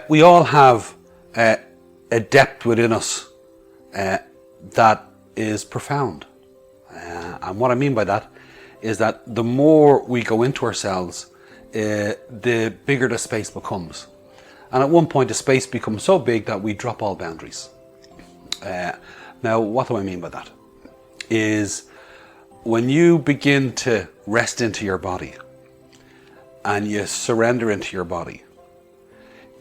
We all have a depth within us that is profound. And what I mean by that is that the more we go into ourselves, the bigger the space becomes. And at one point the space becomes so big that we drop all boundaries. Now, what do I mean by that? Is when you begin to rest into your body and you surrender into your body,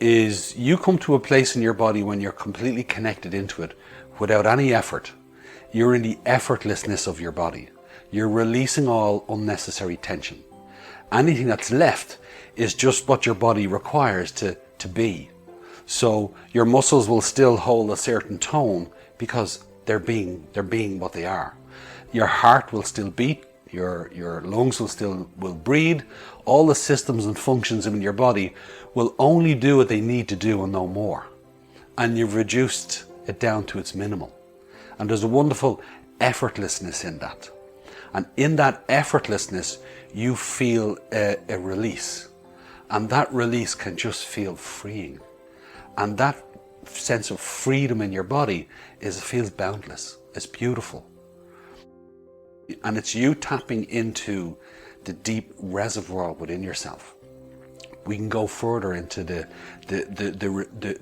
is you come to a place in your body when you're completely connected into it without any effort. You're in the effortlessness of your body. You're releasing all unnecessary tension. Anything that's left is just what your body requires to be. So your muscles will still hold a certain tone because they're being what they are. Your heart will still beat, your lungs will breathe. All the systems and functions in your body will only do what they need to do and no more. And you've reduced it down to its minimal. And there's a wonderful effortlessness in that. And in that effortlessness, you feel a release. And that release can just feel freeing. And that sense of freedom in your body feels boundless. It's beautiful. And it's you tapping into the deep reservoir within yourself. We can go further into the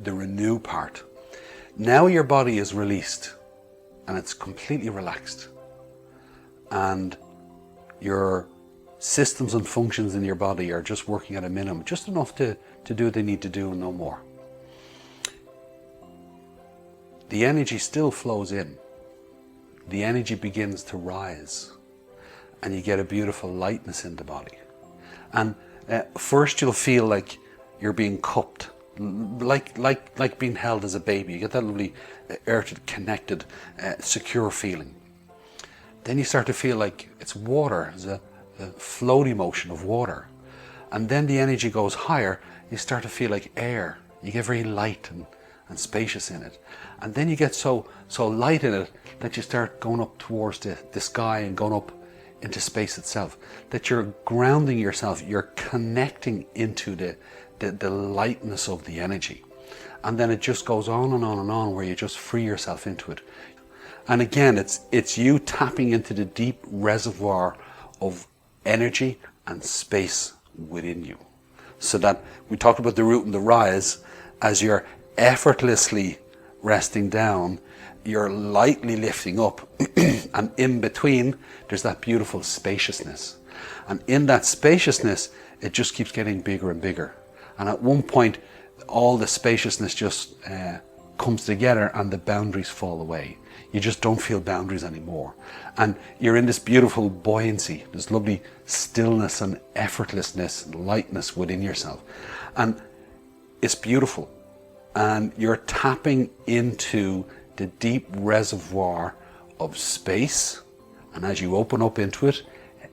renew part. Now your body is released and it's completely relaxed. And your systems and functions in your body are just working at a minimum, just enough to do what they need to do and no more. The energy still flows in. The energy begins to rise and you get a beautiful lightness in the body. And first you'll feel like you're being cupped, like being held as a baby. You get that lovely earthed, connected, secure feeling. Then you start to feel like it's water, it's a floaty motion of water. And then the energy goes higher, you start to feel like air. You get very light and spacious in it. And then you get so light in it that you start going up towards the sky and going up into space itself. That you're grounding yourself, you're connecting into the lightness of the energy. And then it just goes on and on and on where you just free yourself into it. And again, it's you tapping into the deep reservoir of energy and space within you. So that we talked about the root and the rise. As you're effortlessly resting down, you're lightly lifting up, and in between there's that beautiful spaciousness. And in that spaciousness, it just keeps getting bigger and bigger. And at one point, all the spaciousness just comes together and the boundaries fall away. You just don't feel boundaries anymore. And you're in this beautiful buoyancy, this lovely stillness and effortlessness and lightness within yourself. And it's beautiful. And you're tapping into the deep reservoir of space. And as you open up into it,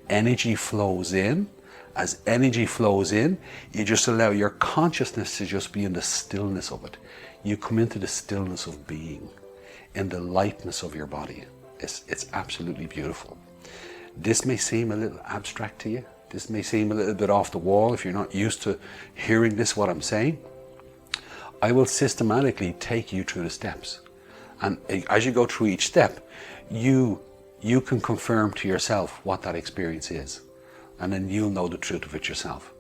energy flows in. As energy flows in, you just allow your consciousness to just be in the stillness of it. You come into the stillness of being, in the lightness of your body. It's absolutely beautiful. This may seem a little abstract to you. This may seem a little bit off the wall if you're not used to hearing this, what I'm saying. I will systematically take you through the steps. And as you go through each step, you can confirm to yourself what that experience is. And then you'll know the truth of it yourself.